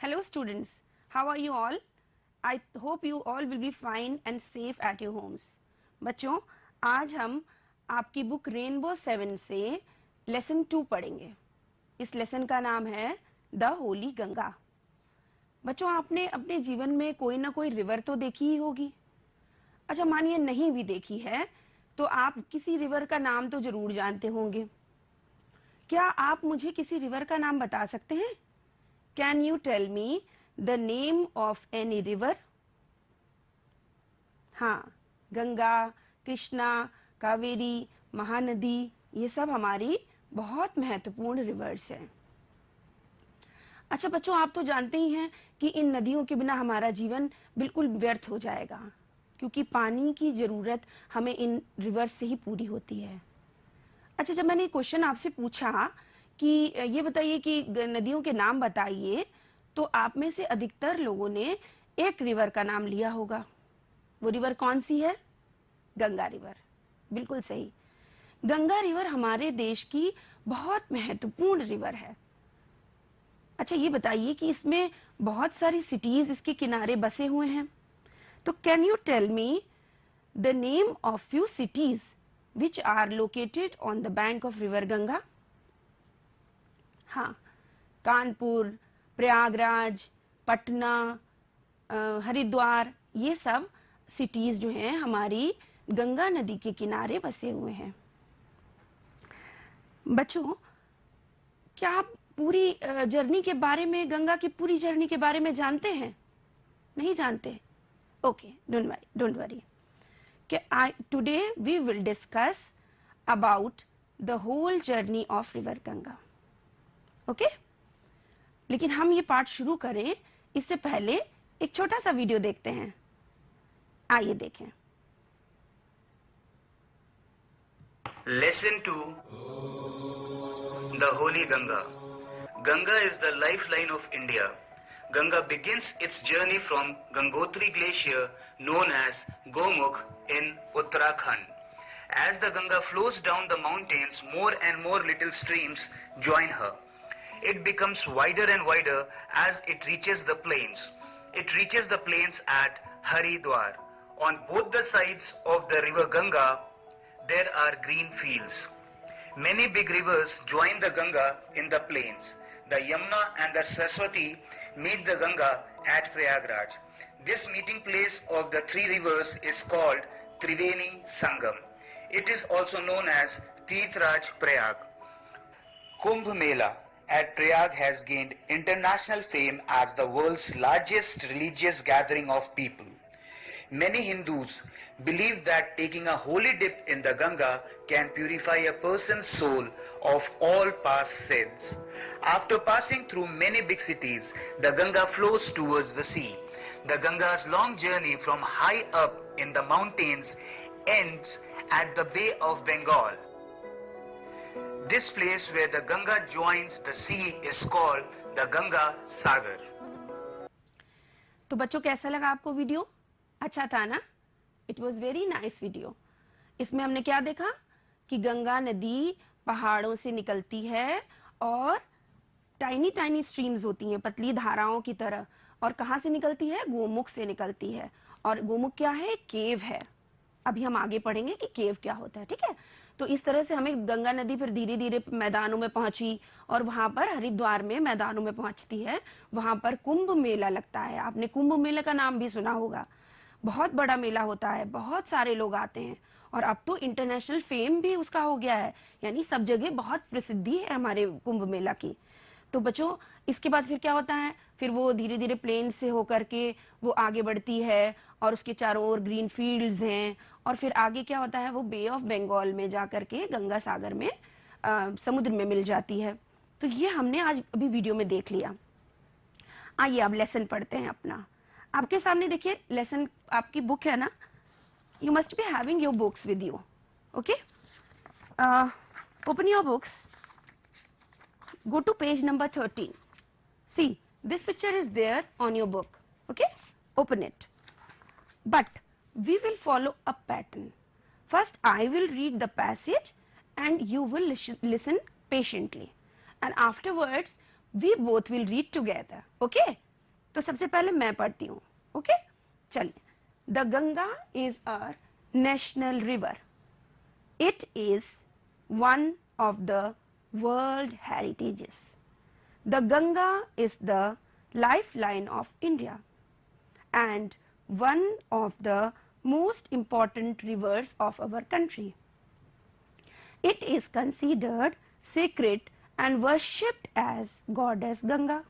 Hello students, how are you all? I hope you all will be fine and safe at your homes. बच्चों, आज हम आपकी book rainbow 7 से lesson 2 पढ़ेंगे. इस लेसन का नाम है द होली गंगा. बच्चों, आपने अपने जीवन में कोई ना कोई रिवर तो देखी ही होगी. अच्छा, मानिए नहीं भी देखी है तो आप किसी रिवर का नाम तो जरूर जानते होंगे. क्या आप मुझे किसी रिवर का नाम बता सकते हैं? Can you tell me the name of any river? हाँ, गंगा, कृष्णा, कावेरी, महानदी, ये सब हमारी बहुत महत्वपूर्ण रिवर्स हैं. अच्छा बच्चों, आप तो जानते ही हैं कि इन नदियों के बिना हमारा जीवन बिल्कुल व्यर्थ हो जाएगा, क्योंकि पानी की जरूरत हमें इन रिवर्स से ही पूरी होती है. अच्छा, जब मैंने क्वेश्चन आपसे पूछा कि ये बताइए कि नदियों के नाम बताइए, तो आप में से अधिकतर लोगों ने एक रिवर का नाम लिया होगा. वो रिवर कौन सी है? गंगा रिवर. बिल्कुल सही. गंगा रिवर हमारे देश की बहुत महत्वपूर्ण रिवर है. अच्छा, ये बताइए कि इसमें बहुत सारी सिटीज इसके किनारे बसे हुए हैं. तो can you tell me the name of few cities which are located on the bank of river Ganga? हाँ, कानपुर, प्रयागराज, पटना, हरिद्वार, ये सब सिटीज जो हैं हमारी गंगा नदी के किनारे बसे हुए हैं. बच्चों, क्या आप पूरी जर्नी के बारे में, गंगा की पूरी जर्नी के बारे में जानते हैं? नहीं जानते? Okay, don't worry. Today we will discuss about the whole journey of river Ganga. Okay? लेकिन हम ये पाठ शुरू करें इससे पहले एक छोटा सा वीडियो देखते हैं. आइए देखें. Lesson 2. The Holy Ganga. Ganga is the lifeline of India. Ganga begins its journey from Gangotri Glacier known as Gomukh in Uttarakhand. As the Ganga flows down the mountains, more and more little streams join her. It becomes wider and wider as it reaches the plains. It reaches the plains at Haridwar. On both the sides of the river Ganga, there are green fields. Many big rivers join the Ganga in the plains. The Yamuna and the Saraswati meet the Ganga at Prayagraj. This meeting place of the three rivers is called Triveni Sangam. It is also known as Tirthraj Prayag. Kumbh Mela at Prayag has gained international fame as the world's largest religious gathering of people. Many Hindus believe that taking a holy dip in the Ganga can purify a person's soul of all past sins. After passing through many big cities, the Ganga flows towards the sea. The Ganga's long journey from high up in the mountains ends at the Bay of Bengal. This place where the Ganga joins the sea is called the Ganga Sagar. तो बच्चों, कैसा लगा आपको video? अच्छा था ना? It was very nice video. इसमें हमने क्या देखा कि गंगा नदी पहाड़ों से निकलती है और टाइनी टाइनी स्ट्रीम्स होती हैं, पतली धाराओं की तरह. और कहाँ से निकलती है? गोमुख से निकलती है. और गोमुख क्या है? केव है. अभी हम आगे पढ़ेंगे कि केव क्या होता है. ठीक है? तो इस तरह से हमें गंगा नदी फिर धीरे धीरे मैदानों में पहुंची और वहां पर हरिद्वार में मैदानों में पहुंचती है. वहां पर कुंभ मेला लगता है. आपने कुंभ मेले का नाम भी सुना होगा. बहुत बड़ा मेला होता है, बहुत सारे लोग आते हैं और अब तो इंटरनेशनल फेम भी उसका हो गया है. यानी सब जगह बहुत प्रसिद्धि है हमारे कुंभ मेला की. तो बच्चों, इसके बाद फिर क्या होता है? फिर वो धीरे धीरे प्लेन से होकर के वो आगे बढ़ती है और उसके चारों ओर ग्रीन फील्ड्स हैं. और फिर आगे क्या होता है? वो बे ऑफ बंगाल में जाकर के गंगा सागर में समुद्र में मिल जाती है. तो ये हमने आज अभी वीडियो में देख लिया. आइए अब लेसन पढ़ते हैं अपना. आपके सामने देखिए लेसन, आपकी बुक है ना? You must be having your books with you. Okay, open your books. Go to page number 13. See, this picture is there on your book. Okay? Open it. But we will follow a pattern. First, I will read the passage and you will listen patiently. And afterwards, we both will read together. Okay? तो सबसे पहले मैं पढ़ती हूँ, okay. चलिए, the Ganga is our national river. It is one of the world heritages. The Ganga is the lifeline of India and one of the most important rivers of our country. It is considered sacred and worshipped as goddess Ganga.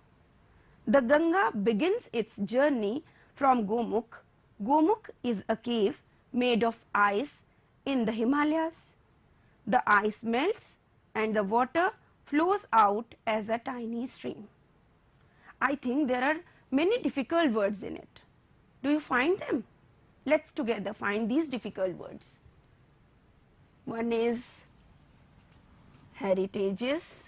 The Ganga begins its journey from Gomukh. Gomukh is a cave made of ice in the Himalayas. The ice melts and the water flows out as a tiny stream. I think there are many difficult words in it. Do you find them? Let's together find these difficult words. One is heritages,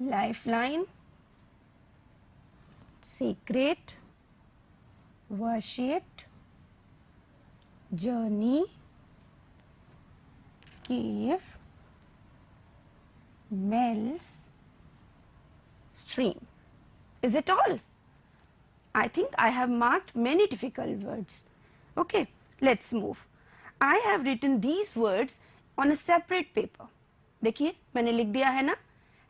lifeline, sacred, worshipped, journey, cave, melts, stream. Is it all? I think I have marked many difficult words. Okay, let's move. I have written these words on a separate paper. देखिए, मैंने लिख दिया है ना,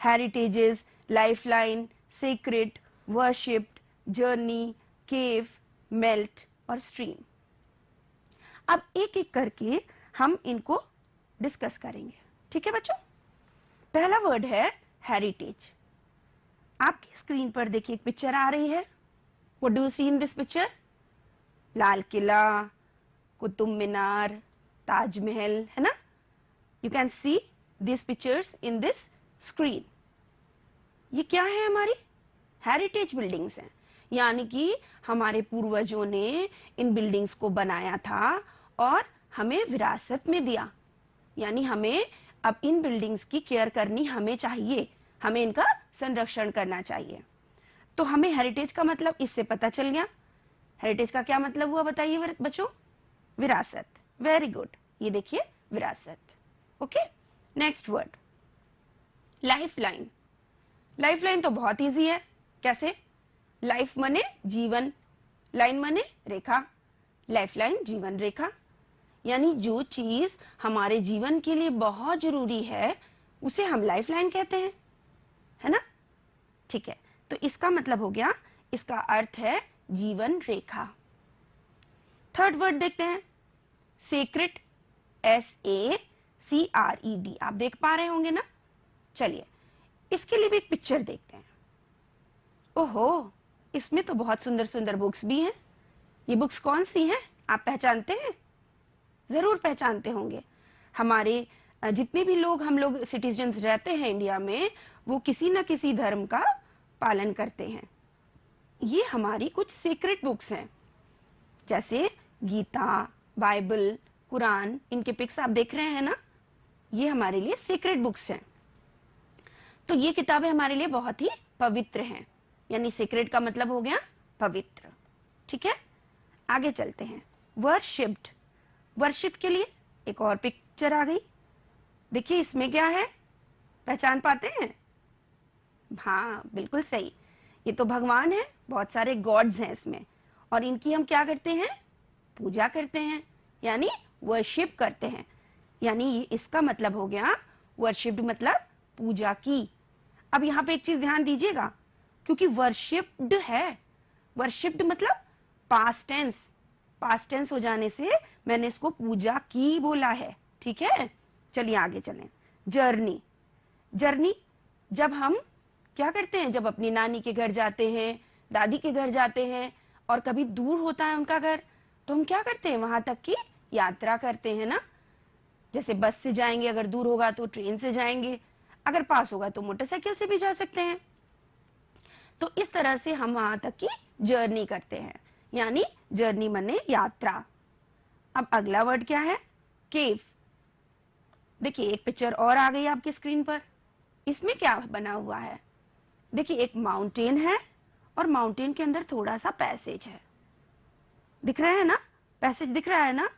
heritages, lifeline, sacred, worshipped, journey, cave, melt और stream. अब एक एक करके हम इनको डिस्कस करेंगे, ठीक है बच्चों। पहला वर्ड है हेरिटेज। आपकी स्क्रीन पर देखिए एक पिक्चर आ रही है। What do you see in this picture? Lal Qila, Qutub Minar, Taj Mahal, है ना। You can see this pictures in this screen. ये क्या है? हमारी हेरिटेज बिल्डिंग्स हैं, यानी कि हमारे पूर्वजों ने इन बिल्डिंग्स को बनाया था और हमें विरासत में दिया, यानी हमें अब इन बिल्डिंग्स की केयर करनी हमें चाहिए, हमें इनका संरक्षण करना चाहिए। तो हमें हेरिटेज का मतलब इससे पता चल गया। हेरिटेज का क्या मतलब हुआ बताइए बच्चों? विरासत। वेरी गुड, ये देखिए विरासत। Okay, next word life line. Life line तो बहुत इजी है। कैसे? लाइफ माने जीवन, लाइन माने रेखा, लाइफ लाइन जीवन रेखा, यानी जो चीज हमारे जीवन के लिए बहुत जरूरी है उसे हम लाइफ लाइन कहते हैं, है ना। ठीक है, तो इसका मतलब हो गया, इसका अर्थ है जीवन रेखा। थर्ड वर्ड देखते हैं, सेक्रेड, SACRED। आप देख पा रहे होंगे ना। चलिए, इसके लिए भी एक पिक्चर देखते हैं। ओहो, इसमें तो बहुत सुंदर सुंदर बुक्स भी हैं। ये बुक्स कौन सी हैं? आप पहचानते हैं? जरूर पहचानते होंगे। हमारे जितने भी लोग, हम लोग सिटीजन्स रहते हैं इंडिया में, वो किसी न किसी धर्म का पालन करते हैं। ये हमारी कुछ सीक्रेट बुक्स हैं, जैसे गीता, बाइबल, कुरान। इनके पिक्स आप देख रहे हैं ना। ये हमारे लिए सीक्रेट बुक्स हैं। तो ये किताबें हमारे लिए बहुत ही पवित्र हैं, यानी सीक्रेट का मतलब हो गया पवित्र। ठीक है, आगे चलते हैं। वर्शिप्ड, वर्शिप के लिए एक और पिक्चर आ गई। देखिए इसमें क्या है, पहचान पाते हैं? हाँ, बिल्कुल सही, ये तो भगवान है। बहुत सारे गॉड्स हैं इसमें, और इनकी हम क्या करते हैं? पूजा करते हैं, यानी वर्शिप करते हैं। यानी इसका मतलब हो गया वर्शिप्ड मतलब पूजा की। अब यहाँ पे एक चीज ध्यान दीजिएगा, क्योंकि वर्शिप्ड है, वर्शिप्ड मतलब पास्ट टेंस, पास्ट टेंस हो जाने से मैंने इसको पूजा की बोला है। ठीक है, चलिए आगे चलें। जर्नी, जर्नी जब हम क्या करते हैं, जब अपनी नानी के घर जाते हैं, दादी के घर जाते हैं, और कभी दूर होता है उनका घर, तो हम क्या करते हैं? वहां तक की यात्रा करते हैं ना। जैसे बस से जाएंगे, अगर दूर होगा तो ट्रेन से जाएंगे, अगर पास होगा तो मोटरसाइकिल से भी जा सकते हैं। तो इस तरह से हम वहां तक की जर्नी करते हैं, यानी जर्नी माने यात्रा। अब अगला वर्ड क्या है? केव। देखिए एक पिक्चर और आ गई आपकी स्क्रीन पर। इसमें क्या बना हुआ है? देखिए एक माउंटेन है, और माउंटेन के अंदर थोड़ा सा पैसेज है। दिख रहा है ना? पैसेज दिख रहा है ना?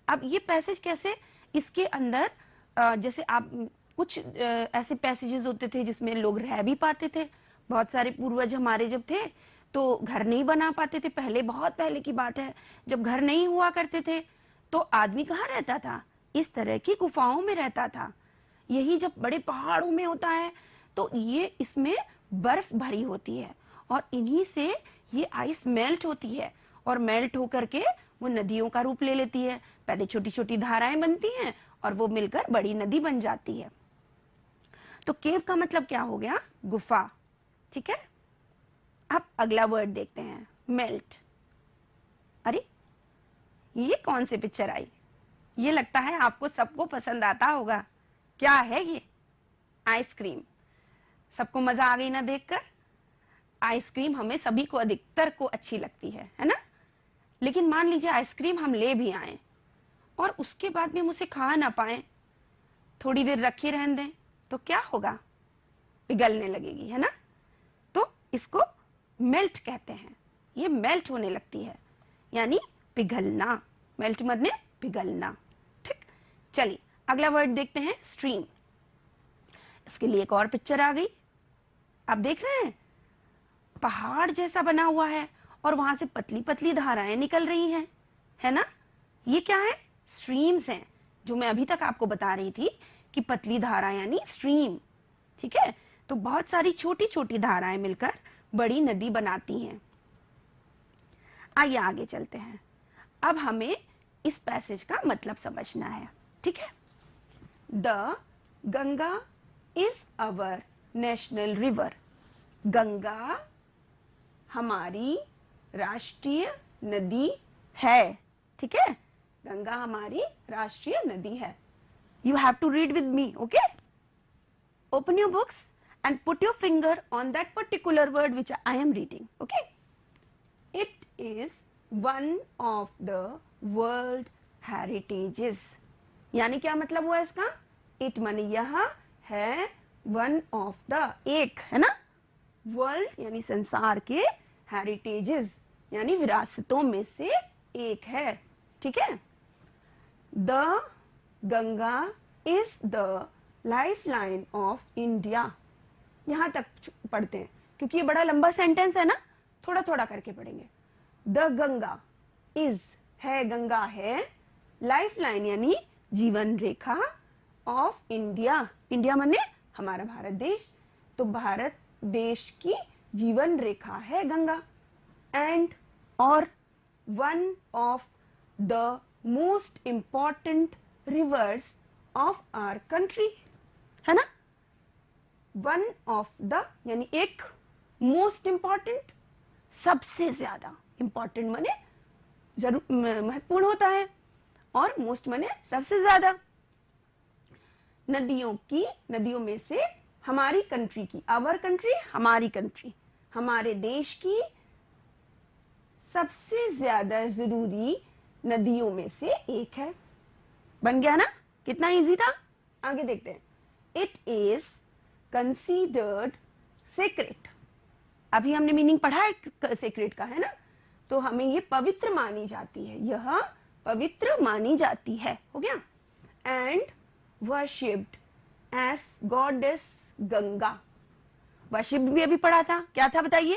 अब ये पैसेज कैसे? इसके अंदर जैसे आप कुछ ऐसे पैसेजेस होते थे जिसमें लोग रह भी पाते थे, बहुत सारे पूर्वज हमारे जब थे तो घर नहीं बना पाते थे, पहले बहुत पहले की बात है, जब घर नहीं हुआ करते थे तो आदमी कहाँ रहता था? इस तरह की गुफाओं में रहता था। यही जब बड़े पहाड़ों में होता है तो ये इसमें बर्फ भरी होती है और इन्हीं से ये आइस मेल्ट होती है और मेल्ट होकर के वो नदियों का रूप ले लेती है। पहले छोटी छोटी धाराएं बनती हैं और वो मिलकर बड़ी नदी बन जाती है। तो केव का मतलब क्या हो गया? गुफा। ठीक है, अब अगला वर्ड देखते हैं, मेल्ट। अरे ये कौन सी पिक्चर आई? ये लगता है आपको सबको पसंद आता होगा। क्या है ये? आइसक्रीम। सबको मजा आ गई ना देखकर? आइसक्रीम हमें सभी को, अधिकतर को अच्छी लगती है ना? लेकिन मान लीजिए आइसक्रीम हम ले भी आए और उसके बाद भी हम उसे खा ना पाए, थोड़ी देर रखे रहने दें तो क्या होगा? पिघलने लगेगी, है ना? तो इसको मेल्ट कहते हैं। ये मेल्ट होने लगती है, यानी पिघलना। मेल्ट मतलब पिघलना। ठीक, चलिए अगला वर्ड देखते हैं, स्ट्रीम। इसके लिए एक और पिक्चर आ गई। आप देख रहे हैं पहाड़ जैसा बना हुआ है और वहां से पतली पतली धाराएं निकल रही हैं, है ना? ये क्या है? स्ट्रीम्स हैं, जो मैं अभी तक आपको बता रही थी कि पतली धारा यानी स्ट्रीम। ठीक है, तो बहुत सारी छोटी छोटी धाराएं मिलकर बड़ी नदी बनाती हैं। आइए आगे चलते हैं। अब हमें इस पैसेज का मतलब समझना है। ठीक है, the Ganga is our national river. Ganga हमारी राष्ट्रीय नदी है। ठीक है, गंगा हमारी राष्ट्रीय नदी है। You have to read with me, okay? Open your books and put your finger on that particular word which I am reading, okay? It is one of the world heritages. यानी क्या मतलब हुआ इसका? It माने यह है, one of the, एक, है ना? World यानी संसार के, heritages यानी विरासतों में से एक है। ठीक है? The Ganga is the lifeline of India. यहां तक पढ़ते हैं क्योंकि ये बड़ा लंबा सेंटेंस है ना, थोड़ा थोड़ा करके पढ़ेंगे। द गंगा इज है, गंगा है, लाइफ लाइन यानी जीवन रेखा, ऑफ इंडिया, इंडिया माने हमारा भारत देश, तो भारत देश की जीवन रेखा है गंगा, एंड और one of the most important rivers of our country, है ना? वन ऑफ द यानी एक, मोस्ट इंपॉर्टेंट सबसे ज्यादा, इंपॉर्टेंट माने जरूर महत्वपूर्ण होता है, और मोस्ट माने सबसे ज्यादा। नदियों में से हमारी कंट्री की, आवर कंट्री हमारी कंट्री, हमारे देश की सबसे ज्यादा जरूरी नदियों में से एक है। बन गया ना? कितना इजी था? आगे देखते हैं। It is considered sacred. अभी हमने मीनिंग पढ़ा है सेक्रेट का, है ना? तो हमें ये पवित्र मानी जाती है, यह पवित्र मानी जाती है, हो गया? And worshipped as goddess Ganga. Worship भी अभी पढ़ा था, क्या था बताइए?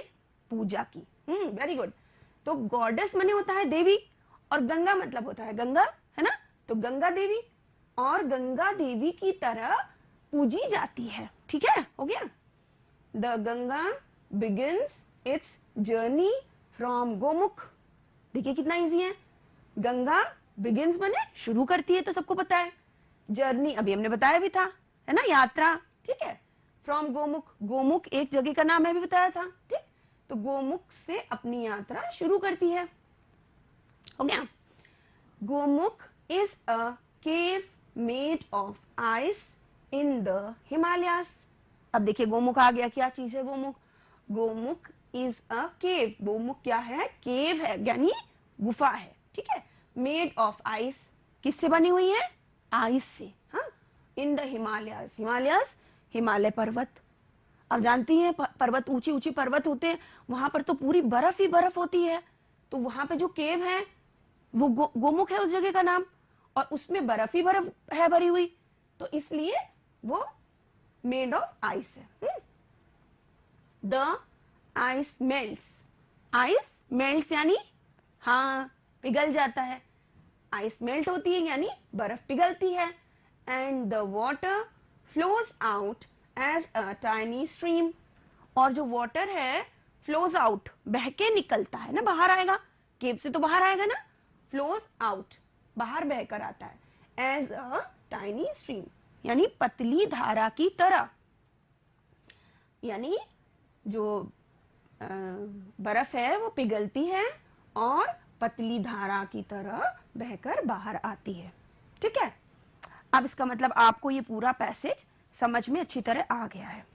पूजा की। Very good. तो गॉडेस माने होता है देवी, और गंगा मतलब होता है गंगा, है ना? तो गंगा देवी, और गंगा देवी की तरह पूजी जाती है। ठीक है, हो गया? The Ganga begins its journey from Gomukh. देखिए कितना इजी है। गंगा बिगिंस माने शुरू करती है, तो सबको पता है। जर्नी अभी हमने बताया भी था, है ना? यात्रा। ठीक है, फ्रॉम गोमुख, गोमुख एक जगह का नाम है, भी बताया था। ठीक, तो गोमुख से अपनी यात्रा शुरू करती है, हो गया? Gomukh is a cave made of ice in the Himalayas. अब देखिए गोमुख आ गया, क्या चीज है गोमुख? गोमुख इज अ केव। गोमुख क्या है? केव है, यानी गुफा है। ठीक है, मेड ऑफ आइस, किससे बनी हुई है? आइस से। हाँ, इन द हिमालयास, हिमालयास हिमालय पर्वत। अब जानती हैं पर्वत, ऊंची ऊंची पर्वत होते हैं, वहां पर तो पूरी बर्फ ही बर्फ होती है, तो वहां पे जो केव है वो गोमुख है उस जगह का नाम, और उसमें बर्फ ही बर्फ है भरी हुई, तो इसलिए वो मेड ऑफ आइस है। The ice melts. Ice melts यानी हाँ पिघल जाता है, आइस मेल्ट होती है यानी बर्फ पिघलती है। And the water flows out as a tiny stream, और जो वाटर है फ्लोज आउट बह के निकलता है ना, बाहर आएगा, केव से तो बाहर आएगा ना, फ्लोज आउट बाहर बहकर आता है, एज अ टाइनी स्ट्रीम यानी पतली धारा की तरह। यानी जो बर्फ है वो पिघलती है और पतली धारा की तरह बहकर बाहर आती है। ठीक है, अब इसका मतलब आपको ये पूरा पैसेज समझ में अच्छी तरह आ गया है।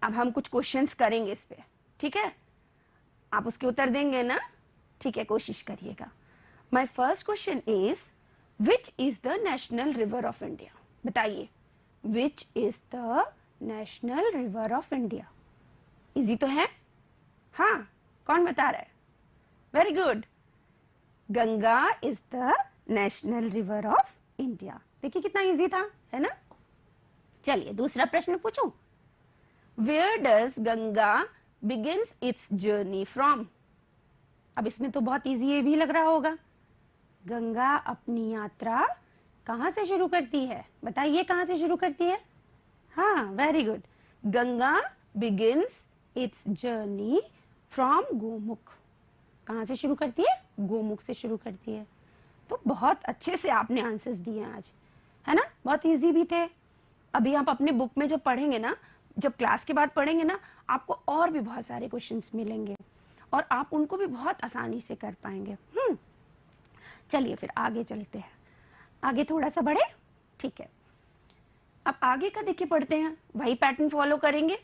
अब हम कुछ क्वेश्चंस करेंगे इस पे, ठीक है, आप उसके उत्तर देंगे ना? ठीक है, कोशिश करिएगा। My first question is which is the national river of India? बताइए, which is the national river of India? Easy तो है? हाँ, कौन बता रहा है? Very good, Ganga is the national river of India. देखिए कितना इजी था, है ना? चलिए दूसरा प्रश्न पूछूं। Where does Ganga begins its journey from? अब इसमें तो बहुत इजी ये भी लग रहा होगा। गंगा अपनी यात्रा कहां से शुरू करती है? बताइए कहां से शुरू करती है? हाँ, very good, Ganga begins its journey from Gomukh. कहां से शुरू करती है? गोमुख से शुरू करती है। तो बहुत अच्छे से आपने आंसर्स दिए आज, है ना? बहुत इजी भी थे। अभी आप अपने बुक में जब पढ़ेंगे ना, जब क्लास के बाद पढ़ेंगे ना, आपको और भी बहुत सारे क्वेश्चंस मिलेंगे और आप उनको भी बहुत आसानी से कर पाएंगे। चलिए फिर आगे चलते हैं, आगे थोड़ा सा बढ़े। ठीक है, अब आगे का देखिए पढ़ते हैं, वही पैटर्न फॉलो करेंगे।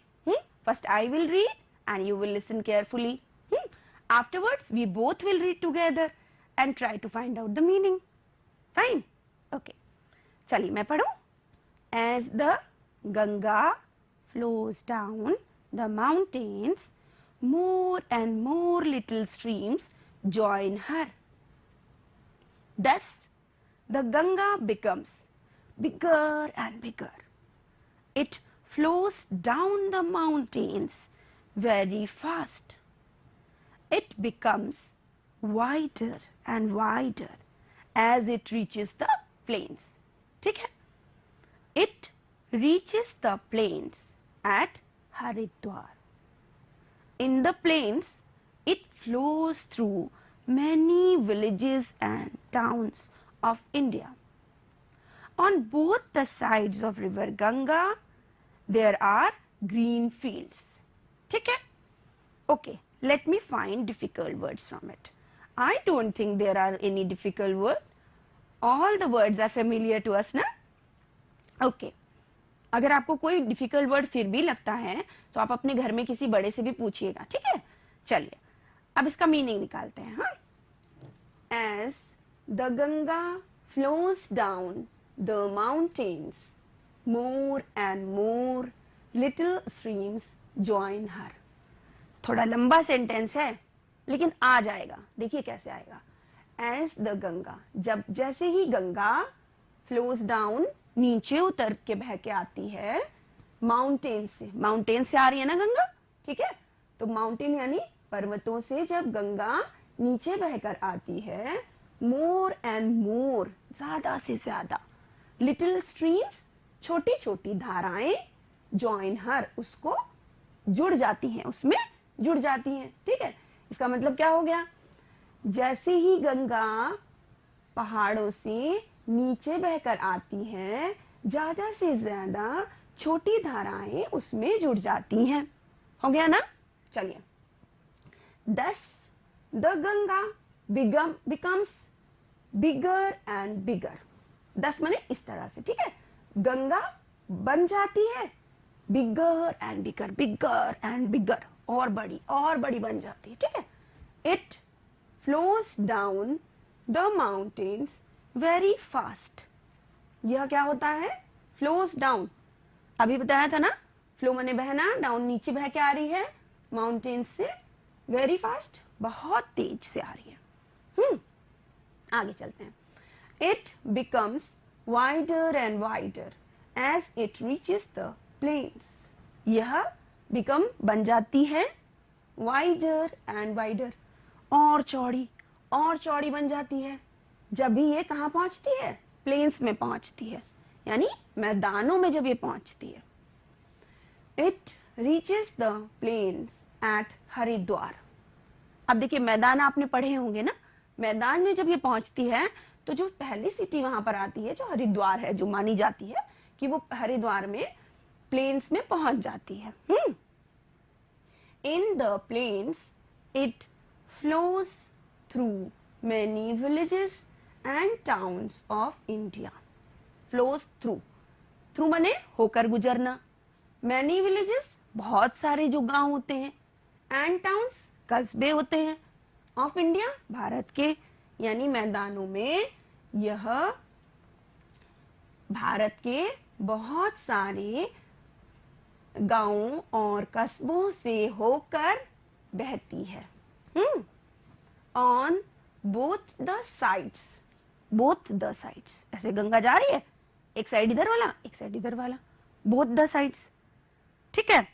First I will read and you will listen carefully. Afterwards we both will read together and try to find out the meaning. Fine, okay, चलिए मैं पढ़ूं। As the Ganga flows down the mountains, more and more little streams join her. Thus, the Ganga becomes bigger and bigger. It flows down the mountains very fast. It becomes wider and wider as it reaches the plains. ठीक है? It reaches the plains at Haridwar. In the plains, it flows through many villages and towns of India. On both the sides of river Ganga, there are green fields. ठीक है? Okay, let me find difficult words from it. I don't think there are any difficult words. All the words are familiar to us, na? Okay. अगर आपको कोई difficult word फिर भी लगता है तो आप अपने घर में किसी बड़े से भी पूछिएगा, ठीक है? चलिए अब इसका मीनिंग निकालते हैं। हाँ, as the Ganga flows down the mountains, more and more little streams join her. थोड़ा लंबा सेंटेंस है लेकिन आ जाएगा, देखिए कैसे आएगा। एज द गंगा, जब जैसे ही गंगा फ्लोज डाउन नीचे उतर के बह के आती है माउंटेन से, माउंटेन से आ रही है ना गंगा, ठीक है? तो माउंटेन यानी पर्वतों से जब गंगा नीचे बहकर आती है, मोर एंड मोर, ज्यादा से ज्यादा, लिटिल स्ट्रीम्स, छोटी छोटी धाराएं, जॉइन हर, उसको जुड़ जाती हैं, उसमें जुड़ जाती हैं। ठीक है, इसका मतलब क्या हो गया? जैसे ही गंगा पहाड़ों से नीचे बहकर आती है, ज्यादा से ज्यादा छोटी धाराएं उसमें जुड़ जाती हैं। हो गया ना? चलिए, thus the Ganga becomes bigger and bigger. thus माने इस तरह से, ठीक है? गंगा बन जाती है bigger and bigger, bigger and bigger, और बड़ी बन जाती है, ठीक है? It flows down the mountains very fast. यह क्या होता है? flows down. अभी बताया था ना, फ्लो माने बहना, डाउन नीचे बह के आ रही है माउंटेन से, वेरी फास्ट, बहुत तेज से आ रही है। आगे चलते हैं। It becomes wider and wider as it reaches the plains. यह बिकम बन जाती है वाइडर एंड वाइडर, और चौड़ी बन जाती है जब भी ये कहाँ पहुंचती है, प्लेन्स में पहुंचती है, यानी मैदानों में जब ये पहुंचती है। It reaches the plains at Haridwar. अब देखिए मैदान आपने पढ़े होंगे ना, मैदान में जब ये पहुंचती है तो जो पहली सिटी वहां पर आती है जो हरिद्वार है, जो मानी जाती है कि वो हरिद्वार में प्लेन्स में पहुंच जाती है। In the plains it flows through many villages and towns of India. Flows through माने होकर गुजरना, मैनी विलेजेस बहुत सारे जो गांव होते हैं, एंड टाउन्स कस्बे होते हैं, ऑफ इंडिया भारत के, यानी मैदानों में यह भारत के बहुत सारे गांवों और कस्बों से होकर बहती है। ऑन बोथ द साइड्स, ऐसे गंगा जा रही है, एक साइड इधर वाला एक साइड इधर वाला, बोथ द साइड्स, ठीक है,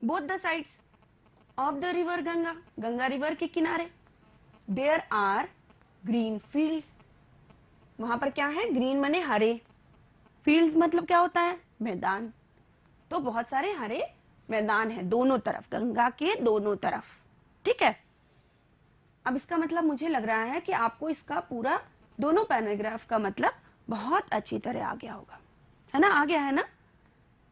both the sides of the river Ganga, Ganga river के किनारे, देयर आर ग्रीन फील्ड्स, वहां पर क्या है, ग्रीन माने हरे, फील्ड्स मतलब क्या होता है, मैदान, तो बहुत सारे हरे मैदान है दोनों तरफ, गंगा के दोनों तरफ, ठीक है। अब इसका मतलब मुझे लग रहा है कि आपको इसका पूरा दोनों पैराग्राफ का मतलब बहुत अच्छी तरह आ गया होगा, है ना, आ गया है ना।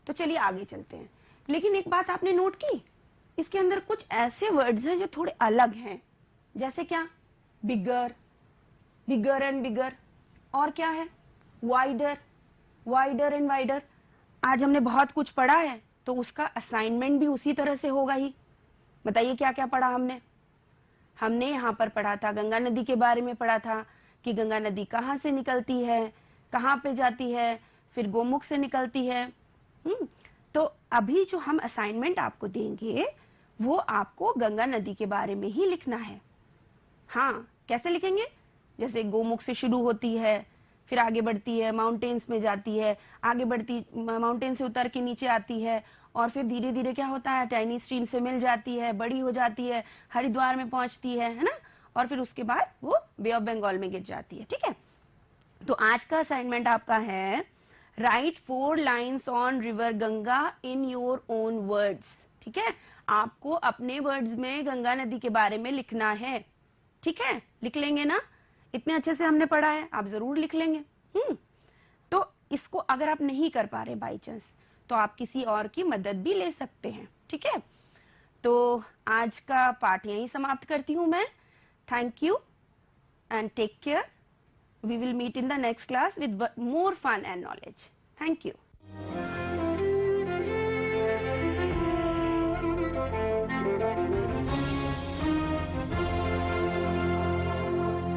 तो चलिए आगे चलते हैं। लेकिन एक बात आपने नोट की, इसके अंदर कुछ ऐसे वर्ड्स हैं जो थोड़े अलग हैं, जैसे क्या, बिगर एंड बिगर, और क्या है, वाइडर एंड वाइडर। आज हमने बहुत कुछ पढ़ा है तो उसका असाइनमेंट भी उसी तरह से होगा ही। बताइए क्या क्या पढ़ा हमने यहाँ पर पढ़ा था, गंगा नदी के बारे में पढ़ा था कि गंगा नदी कहाँ से निकलती है, कहाँ पे जाती है, फिर गोमुख से निकलती है। तो अभी जो हम असाइनमेंट आपको देंगे वो आपको गंगा नदी के बारे में ही लिखना है। हाँ, कैसे लिखेंगे, जैसे गोमुख से शुरू होती है, फिर आगे बढ़ती है, माउंटेन्स में जाती है, आगे बढ़ती माउंटेन से उतर के नीचे आती है, और फिर धीरे धीरे क्या होता है, टाइनी स्ट्रीम से मिल जाती है, बड़ी हो जाती है, हरिद्वार में पहुंचती है ना, और फिर उसके बाद वो बे ऑफ बंगाल में गिर जाती है, ठीक है। तो आज का असाइनमेंट आपका है, right 4 lines on river Ganga in your own words, ठीक है। आपको अपने वर्ड्स में गंगा नदी के बारे में लिखना है, ठीक है, लिख लेंगे ना, इतने अच्छे से हमने पढ़ा है, आप जरूर लिख लेंगे। तो इसको अगर आप नहीं कर पा रहे बाई चांस, तो आप किसी और की मदद भी ले सकते हैं, ठीक है। तो आज का पाठ यहीं समाप्त करती हूं मैं। Thank you and take care. We will meet in the next class with more fun and knowledge. Thank you.